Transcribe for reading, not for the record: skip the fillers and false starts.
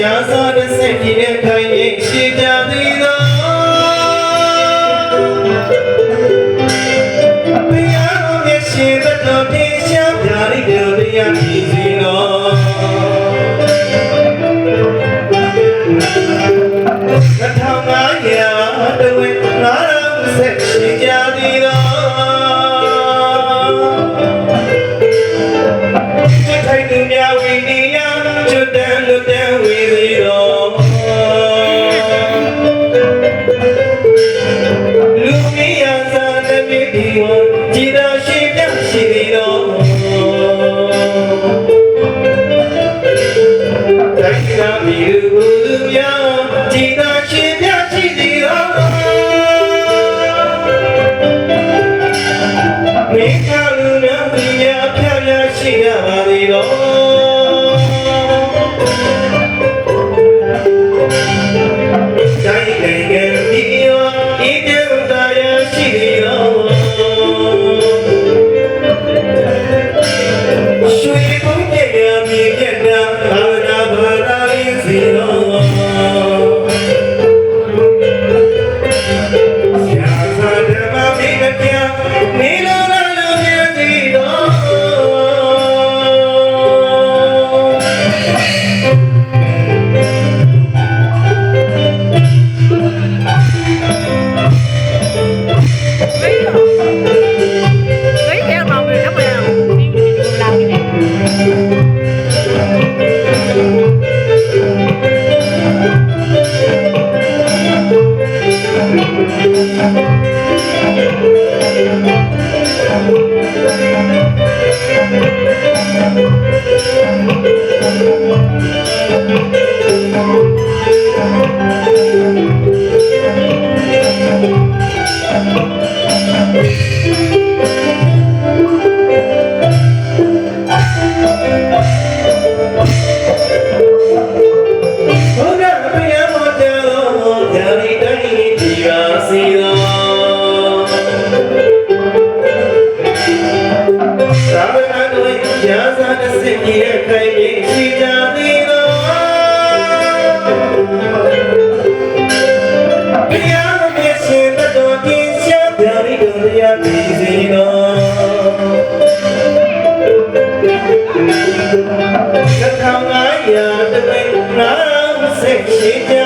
ရာစာတစ်စက်ပြည့်တဲ့ခိုင်ရင်ရှိကြသည်သောဘုရားမျက်ရှိသတော်တင်ရှားပြရိတော်တရားကြည်စီတော်2500တဝက်9ဆက်ရှိကြသည်သောထိုင်သူများဝိနည်းယကျွတ်တန်လွတ်တန်ဝေစီတော်လူမီယာသာတမိဒီဝကြည်တော်ရှိပြရှိသည်တော်တိုင်းသာမီလူလူများကြည်တော်ရှိပြရှိသည်တော်မိခလူနာဝိညာဖြာဖြာရှိရပါသည်တော်တိုင်းနိုင်ငံဒီယောဤတေသာယရှိသည်တော်ရွှေဘုံပြရမြေပြတ်တာဘာနာဘာသာရင်းစီတော်ရာဇာဓမ္မမိမပြနေလောလာလူပြည့်စီတော်ရာဇာတစ်စက်ပြည့်တဲ့ခိုင်ရင်ရှိကြသည်တော်ဘုရားမျက်ရှိသတော်တင်ရှားပြရိတော်တရားကြည်စီတော်2500တဝက်9ဆက်ရှိကြ